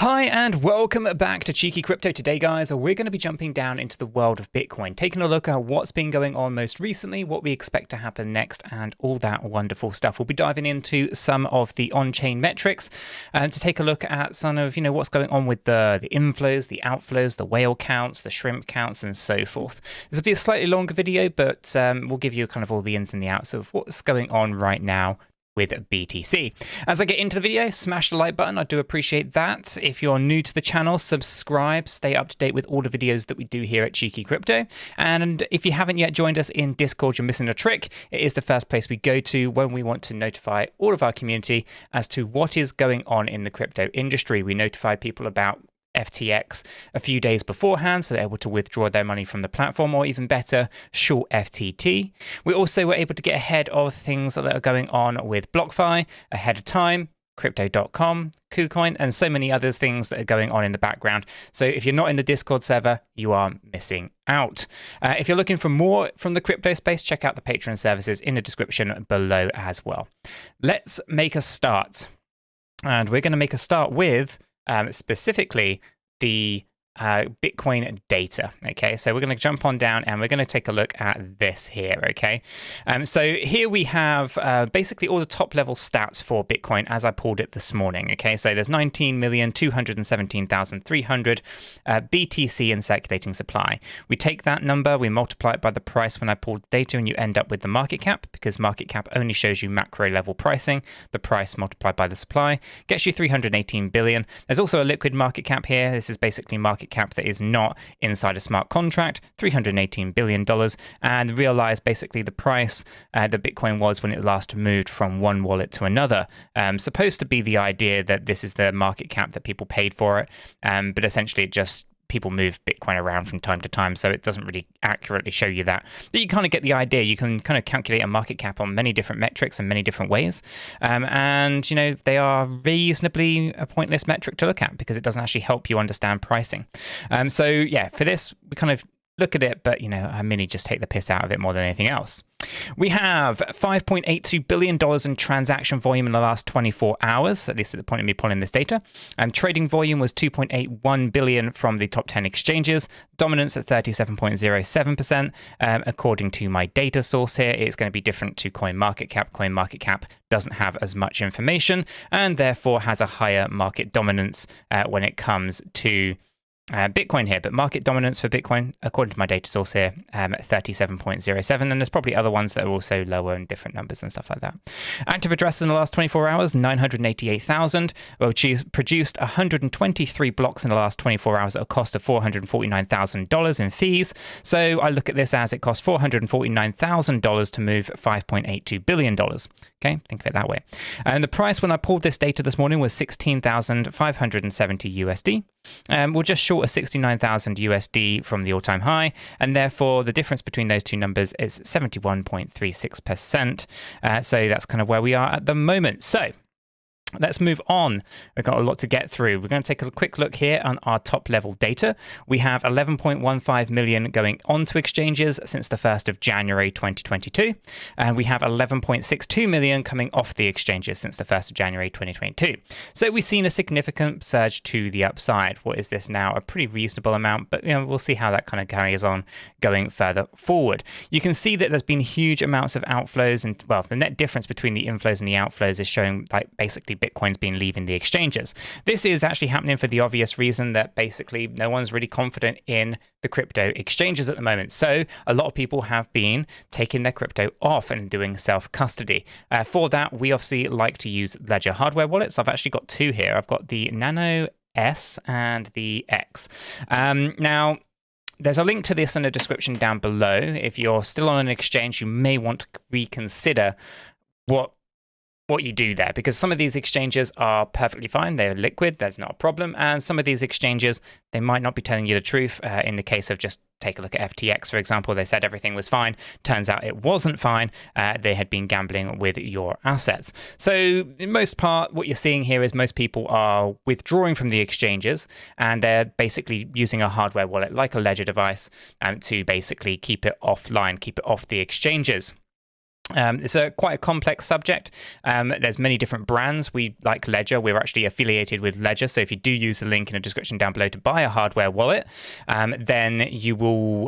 Hi and welcome back to Cheeky Crypto. Today, guys, we're going to be jumping down into the world of Bitcoin, taking a look at what's been going on most recently, what we expect to happen next, and all that wonderful stuff. We'll be diving into some of the on-chain metrics to take a look at some of, what's going on with the inflows, the outflows, the whale counts, the shrimp counts, and so forth. This will be a slightly longer video, but we'll give you kind of all the ins and the outs of what's going on right now with BTC. As I get into the video, smash the like button. I do appreciate that. If you're new to the channel, subscribe, stay up to date with all the videos that we do here at Cheeky Crypto. And if you haven't yet joined us in Discord, you're missing a trick. It is the first place we go to when we want to notify all of our community as to what is going on in the crypto industry. We notify people about FTX a few days beforehand, so they're able to withdraw their money from the platform, or even better, short FTT. We also were able to get ahead of things that are going on with BlockFi ahead of time, Crypto.com, KuCoin, and so many other things that are going on in the background. So if you're not in the Discord server, you are missing out. If you're looking for more from the crypto space, check out the Patreon services in the description below as well. Let's make a start. And we're going to make a start with specifically the Bitcoin data. Okay, so we're going to jump on down and we're going to take a look at this here. Okay, so here we have basically all the top level stats for Bitcoin as I pulled it this morning. Okay, so there's 19,217,300 BTC in circulating supply. We take that number, we multiply it by the price when I pulled the data, and you end up with the market cap, because market cap only shows you macro level pricing. The price multiplied by the supply gets you 318 billion. There's also a liquid market cap here. This is basically market cap that is not inside a smart contract, $318 billion, and realize basically the price that Bitcoin was when it last moved from one wallet to another. Supposed to be the idea that this is the market cap that people paid for it, but essentially it just people move Bitcoin around from time to time, so it doesn't really accurately show you that. But you kind of get the idea. You can kind of calculate a market cap on many different metrics and many different ways. And, they are reasonably a pointless metric to look at because it doesn't actually help you understand pricing. So yeah, for this, we kind of look at it, but, I mainly just take the piss out of it more than anything else. We have $5.82 billion in transaction volume in the last 24 hours, at least at the point of me pulling this data. Trading volume was 2.81 billion from the top 10 exchanges, dominance at 37.07%. According to my data source here, it's going to be different to CoinMarketCap. CoinMarketCap doesn't have as much information and therefore has a higher market dominance when it comes to Bitcoin here, but market dominance for Bitcoin, according to my data source here, 37.07, and there's probably other ones that are also lower in different numbers and stuff like that. Active addresses in the last 24 hours, 988,000. Which produced 123 blocks in the last 24 hours at a cost of $449,000 in fees. So I look at this as it cost $449,000 to move $5.82 billion. Okay, think of it that way. And the price when I pulled this data this morning was 16,570 USD. We're just short of 69,000 USD from the all-time high, and therefore the difference between those two numbers is 71.36%. So that's kind of where we are at the moment. So let's move on. We've got a lot to get through. We're going to take a quick look here on our top level data. We have 11.15 million going onto exchanges since the 1st of January 2022. And we have 11.62 million coming off the exchanges since the 1st of January 2022. So we've seen a significant surge to the upside. What is this now? A pretty reasonable amount, but we'll see how that kind of carries on going further forward. You can see that there's been huge amounts of outflows, and well, the net difference between the inflows and the outflows is showing like basically Bitcoin's been leaving the exchanges. This is actually happening for the obvious reason that basically no one's really confident in the crypto exchanges at the moment. So a lot of people have been taking their crypto off and doing self-custody. For that, we obviously like to use Ledger hardware wallets. I've actually got two here. I've got the Nano S and the X. Now, there's a link to this in the description down below. If you're still on an exchange, you may want to reconsider what you do there, because some of these exchanges are perfectly fine. They're liquid. There's not a problem. And some of these exchanges, they might not be telling you the truth. In the case of just take a look at FTX, for example, they said everything was fine. Turns out it wasn't fine. They had been gambling with your assets. So in most part, what you're seeing here is most people are withdrawing from the exchanges, and they're basically using a hardware wallet like a Ledger device to basically keep it offline, keep it off the exchanges. It's quite a complex subject. There's many different brands. We like Ledger. We're actually affiliated with Ledger. So if you do use the link in the description down below to buy a hardware wallet, then you will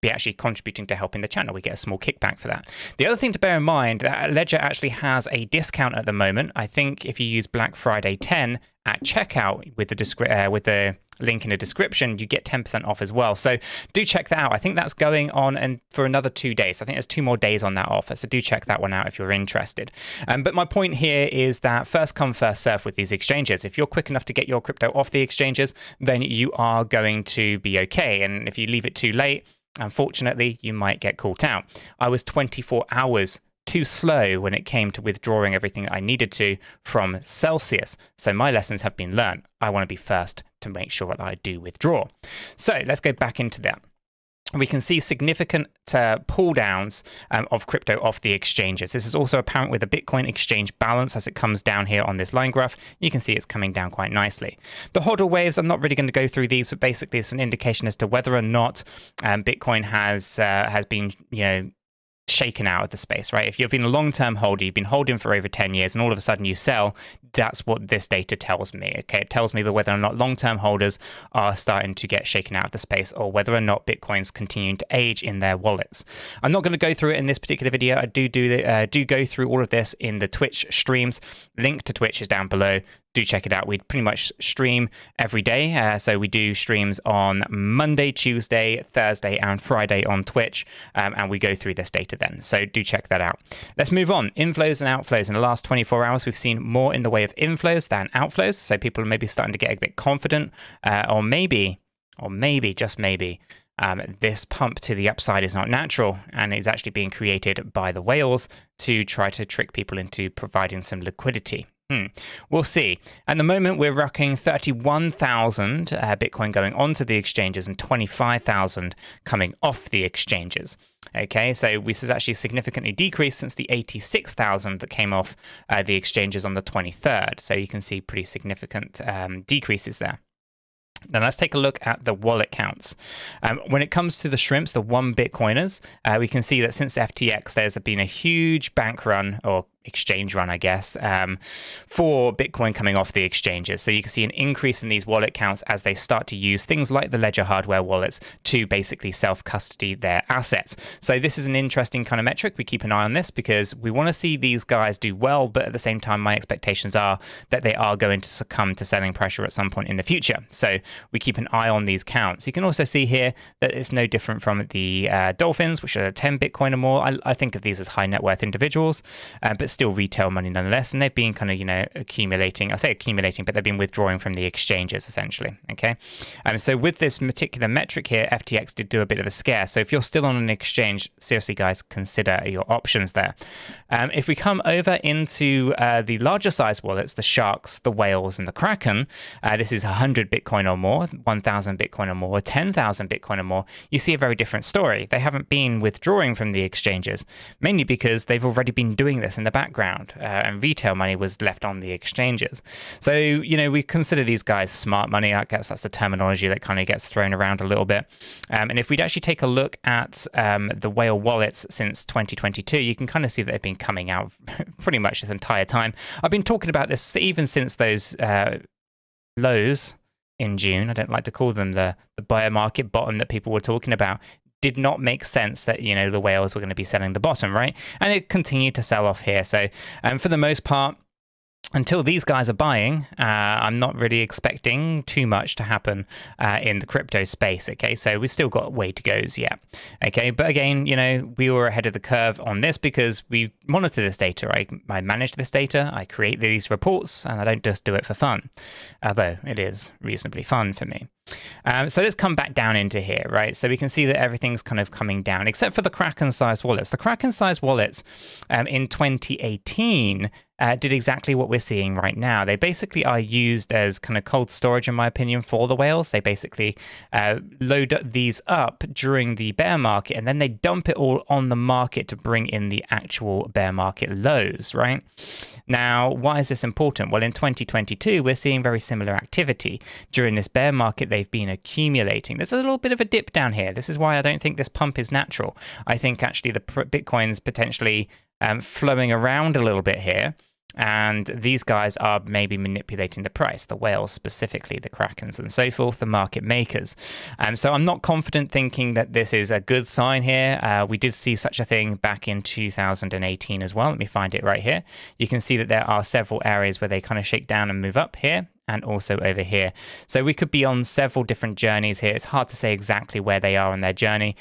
be actually contributing to helping the channel. We get a small kickback for that. The other thing to bear in mind, Ledger actually has a discount at the moment. I think if you use Black Friday 10 at checkout with the link in the description, you get 10% off as well. So do check that out. I think that's going on and for another 2 days. I think there's 2 more days on that offer. So do check that one out if you're interested. But my point here is that first come, first serve with these exchanges. If you're quick enough to get your crypto off the exchanges, then you are going to be okay. And if you leave it too late, unfortunately, you might get caught out. I was 24 hours too slow when it came to withdrawing everything that I needed to from Celsius. So my lessons have been learned. I want to be first to make sure that I do withdraw. So let's go back into that. We can see significant pull downs of crypto off the exchanges. This is also apparent with the Bitcoin exchange balance as it comes down here on this line graph. You can see it's coming down quite nicely. The hodl waves, I'm not really going to go through these, but basically it's an indication as to whether or not Bitcoin has been, shaken out of the space, right? If you've been a long-term holder, you've been holding for over 10 years, and all of a sudden you sell, that's what this data tells me, okay? It tells me that whether or not long-term holders are starting to get shaken out of the space, or whether or not Bitcoin's continuing to age in their wallets. I'm not going to go through it in this particular video. I do go through all of this in the Twitch streams. Link to Twitch is down below. Do check it out. We pretty much stream every day. So we do streams on Monday, Tuesday, Thursday, and Friday on Twitch. And we go through this data then. So do check that out. Let's move on. Inflows and outflows. In the last 24 hours, we've seen more in the way of inflows than outflows. So people are maybe starting to get a bit confident, or maybe, just maybe, this pump to the upside is not natural and is actually being created by the whales to try to trick people into providing some liquidity. We'll see. At the moment, we're rocking 31,000 Bitcoin going onto the exchanges and 25,000 coming off the exchanges. Okay, so this has actually significantly decreased since the 86,000 that came off the exchanges on the 23rd. So you can see pretty significant decreases there. Now let's take a look at the wallet counts. When it comes to the shrimps, the 1 Bitcoiners, we can see that since FTX, there's been a huge bank run, or exchange run, I guess, for Bitcoin coming off the exchanges. So you can see an increase in these wallet counts as they start to use things like the Ledger hardware wallets to basically self-custody their assets. So this is an interesting kind of metric. We keep an eye on this because we want to see these guys do well, but at the same time, my expectations are that they are going to succumb to selling pressure at some point in the future. So we keep an eye on these counts. You can also see here that it's no different from the Dolphins, which are 10 Bitcoin or more. I think of these as high net worth individuals, but still retail money nonetheless, and they've been kind of, accumulating. I say accumulating, but they've been withdrawing from the exchanges essentially. Okay, so with this particular metric here, FTX did do a bit of a scare. So if you're still on an exchange, seriously, guys, consider your options there. If we come over into the larger size wallets, the sharks, the whales, and the kraken, this is 100 Bitcoin or more, 1,000 Bitcoin or more, 10,000 Bitcoin or more. You see a very different story. They haven't been withdrawing from the exchanges, mainly because they've already been doing this in the background, and retail money was left on the exchanges. So, we consider these guys smart money. I guess that's the terminology that kind of gets thrown around a little bit. And if we'd actually take a look at the whale wallets since 2022, you can kind of see that they've been coming out pretty much this entire time. I've been talking about this even since those lows in June. I don't like to call them the bear market bottom that people were talking about. Did not make sense that, the whales were going to be selling the bottom, right? And it continued to sell off here. So for the most part, until these guys are buying, I'm not really expecting too much to happen in the crypto space, okay? So we've still got a way to go yet, okay? But again, we were ahead of the curve on this because we monitor this data. I manage this data, I create these reports, and I don't just do it for fun, although it is reasonably fun for me. So let's come back down into here, right? So we can see that everything's kind of coming down, except for the Kraken-sized wallets. The Kraken-sized wallets in 2018 did exactly what we're seeing right now. They basically are used as kind of cold storage, in my opinion, for the whales. They basically load these up during the bear market, and then they dump it all on the market to bring in the actual bear market lows, right? Now, why is this important? Well, in 2022, we're seeing very similar activity. During this bear market, they've been accumulating. There's a little bit of a dip down here. This is why I don't think this pump is natural. I think actually the Bitcoin's potentially flowing around a little bit here. And these guys are maybe manipulating the price, the whales specifically, the krakens and so forth, the market makers. So I'm not confident thinking that this is a good sign here. We did see such a thing back in 2018 as well. Let me find it right here. You can see that there are several areas where they kind of shake down and move up here, and also over here. So we could be on several different journeys here. It's hard to say exactly where they are on their journey.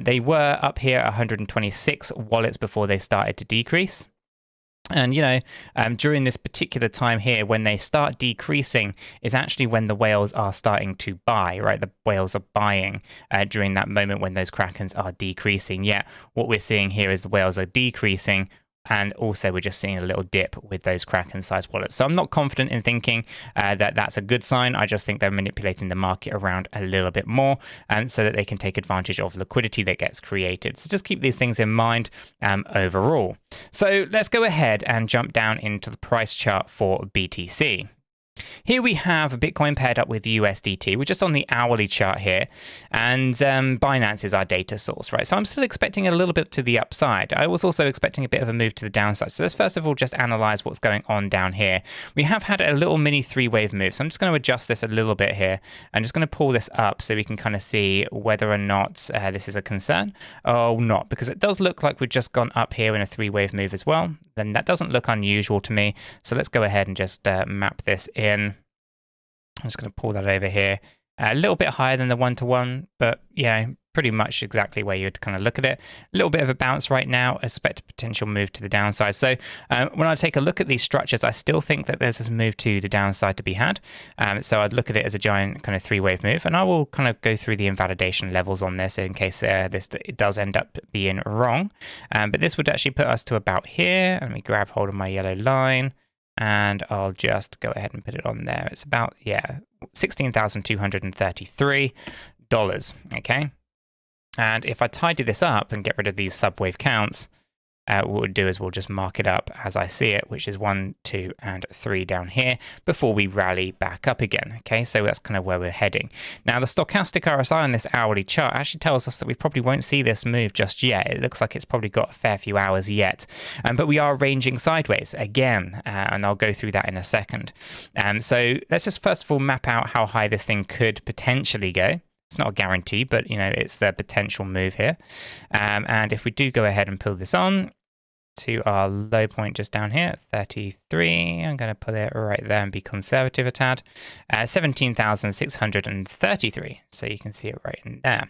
They were up here at 126 wallets before they started to decrease. And, you know, during this particular time here, when they start decreasing is actually when the whales are starting to buy, right? The whales are buying during that moment when those krakens are decreasing. Yeah, what we're seeing here is the whales are decreasing. And also, we're just seeing a little dip with those Kraken-sized wallets. So I'm not confident in thinking that that's a good sign. I just think they're manipulating the market around a little bit more, so that they can take advantage of liquidity that gets created. So just keep these things in mind overall. So let's go ahead and jump down into the price chart for BTC. Here we have Bitcoin paired up with USDT. We're just on the hourly chart here, and Binance is our data source, right? So I'm still expecting a little bit to the upside. I was also expecting a bit of a move to the downside. So let's first of all just analyze what's going on down here. We have had a little mini three-wave move. So I'm just going to adjust this a little bit here. I'm just going to pull this up so we can kind of see whether or not this is a concern or not, because it does look like we've just gone up here in a three-wave move as well. Then that doesn't look unusual to me. So let's go ahead and just map this in. I'm just going to pull that over here. A little bit higher than the 1-to-1, but yeah, pretty much exactly where you'd kind of look at it. A little bit of a bounce right now. Expect a potential move to the downside. So when I take a look at these structures, I still think that there's this move to the downside to be had. So I'd look at it as a giant kind of three-wave move, and I will kind of go through the invalidation levels on this in case it does end up being wrong. But this would actually put us to about here. Let me grab hold of my yellow line, and I'll just go ahead and put it on there. It's about, yeah, $16,233, okay? And if I tidy this up and get rid of these subwave counts, what we'll do is we'll just mark it up as I see it, which is 1, 2, and 3 down here before we rally back up again. Okay, so that's kind of where we're heading. Now, the stochastic RSI on this hourly chart actually tells us that we probably won't see this move just yet. It looks like it's probably got a fair few hours yet, but we are ranging sideways again, and I'll go through that in a second. So let's just first of all map out how high this thing could potentially go. It's not a guarantee, but you know, it's the potential move here. And if we do go ahead and pull this on to our low point just down here at 33, I'm going to put it right there and be conservative a tad, 17,633. So you can see it right in there.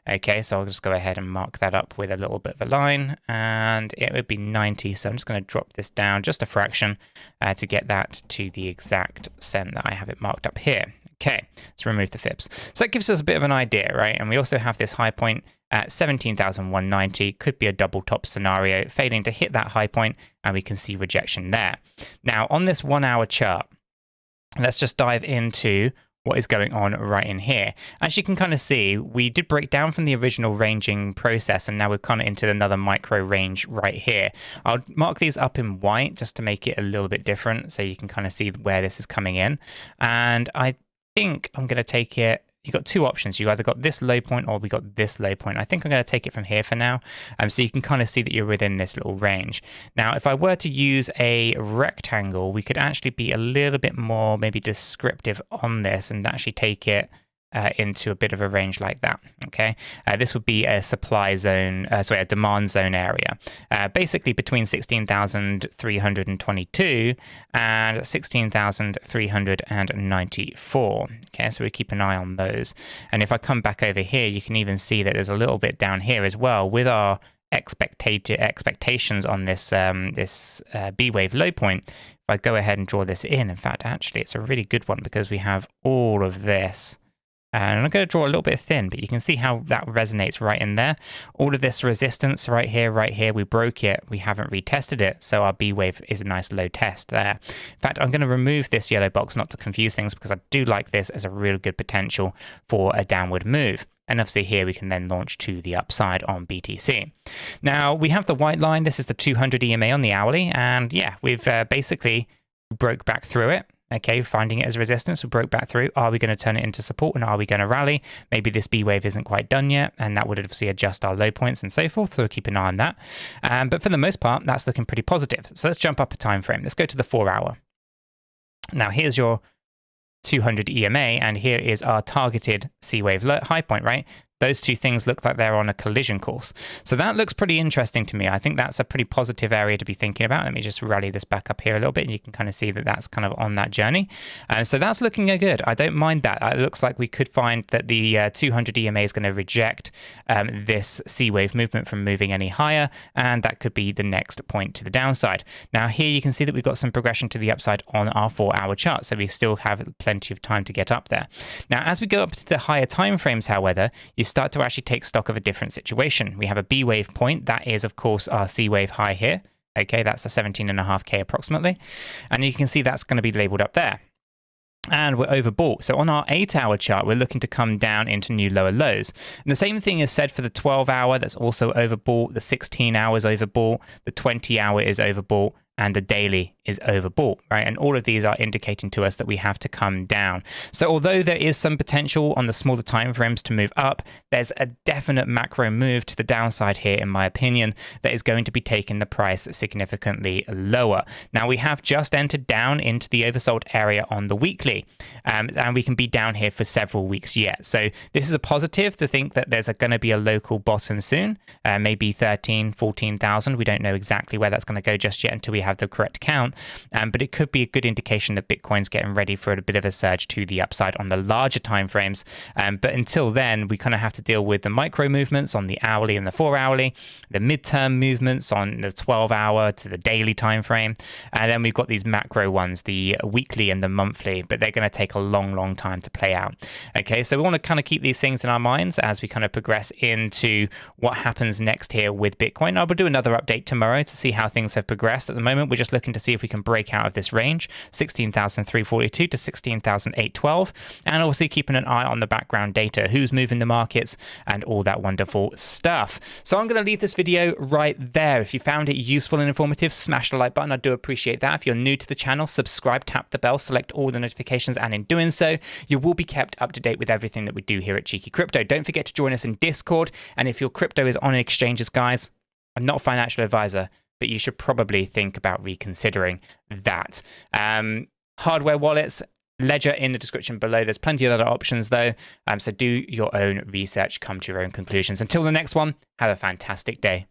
Okay, so I'll just go ahead and mark that up with a little bit of a line, and it would be 90. So I'm just going to drop this down just a fraction to get that to the exact cent that I have it marked up here. Okay, let's remove the fibs. So that gives us a bit of an idea, right? And we also have this high point at 17,190. Could be a double top scenario, failing to hit that high point, and we can see rejection there. Now, on this 1 hour chart, let's just dive into what is going on right in here. As you can kind of see, we did break down from the original ranging process, and now we're kind of into another micro range right here. I'll mark these up in white just to make it a little bit different so you can kind of see where this is coming in. And I think I'm going to take it. You've got two options. You either got this low point or we got this low point. I think I'm going to take it from here for now. So you can kind of see that you're within this little range. Now, if I were to use a rectangle, we could actually be a little bit more maybe descriptive on this and actually take it into a bit of a range like that. Okay, this would be a supply zone, a demand zone area, basically between 16,322 and 16,394. Okay, so we keep an eye on those. And if I come back over here, you can even see that there's a little bit down here as well with our expectations on this B wave low point. If I go ahead and draw this in fact, actually, it's a really good one because we have all of this And I'm going to draw a little bit thin, but you can see how that resonates right in there. All of this resistance right here, we broke it. We haven't retested it. So our B wave is a nice low test there. In fact, I'm going to remove this yellow box not to confuse things because I do like this as a real good potential for a downward move. And obviously here we can then launch to the upside on BTC. Now we have the white line. This is the 200 EMA on the hourly. And yeah, we've basically broke back through it. Okay, finding it as resistance, we broke back through. Are we going to turn it into support and are we going to rally? Maybe this B wave isn't quite done yet, and that would obviously adjust our low points and so forth, so we'll keep an eye on that. But for the most part, that's looking pretty positive. So let's jump up a time frame. Let's go to the 4 hour. Now here's your 200 EMA, and here is our targeted C wave high point, right? Those two things look like they're on a collision course. So that looks pretty interesting to me. I think that's a pretty positive area to be thinking about. Let me just rally this back up here a little bit, and you can kind of see that that's kind of on that journey. So that's looking good. I don't mind that. It looks like we could find that the 200 EMA is going to reject this C wave movement from moving any higher, and that could be the next point to the downside. Now here you can see that we've got some progression to the upside on our 4 hour chart, so we still have plenty of time to get up there. Now as we go up to the higher time frames, however, you start to actually take stock of a different situation. We have a B wave point. That is, of course, our C wave high here. Okay, that's a 17.5K approximately. And you can see that's going to be labeled up there. And we're overbought. So on our 8 hour chart, we're looking to come down into new lower lows. And the same thing is said for the 12 hour. That's also overbought. The 16 hours overbought. The 20 hour is overbought. And the daily is overbought, right? And all of these are indicating to us that we have to come down. So although there is some potential on the smaller time frames to move up, there's a definite macro move to the downside here, in my opinion, that is going to be taking the price significantly lower. Now we have just entered down into the oversold area on the weekly, and we can be down here for several weeks yet. So this is a positive to think that there's going to be a local bottom soon, maybe 13, 14,000. We don't know exactly where that's going to go just yet until we have the correct count, but it could be a good indication that Bitcoin's getting ready for a bit of a surge to the upside on the larger time frames. But until then, we kind of have to deal with the micro movements on the hourly and the 4 hourly, the midterm movements on the 12 hour to the daily time frame, and then we've got these macro ones, the weekly and the monthly, but they're going to take a long time to play out. Okay, so we want to kind of keep these things in our minds as we kind of progress into what happens next here with Bitcoin. I will do another update tomorrow to see how things have progressed. At the moment, we're just looking to see if we can break out of this range, 16,342 to 16,812, and obviously keeping an eye on the background data, who's moving the markets and all that wonderful stuff. So I'm going to leave this video right there. If you found it useful and informative, smash the like button. I do appreciate that. If you're new to the channel, subscribe, tap the bell, select all the notifications, and in doing so, you will be kept up to date with everything that we do here at Cheeky Crypto. Don't forget to join us in Discord, and if your crypto is on exchanges, guys, I'm not a financial advisor, but you should probably think about reconsidering that. Hardware wallets, Ledger in the description below. There's plenty of other options though, so do your own research, come to your own conclusions. Until the next one, have a fantastic day.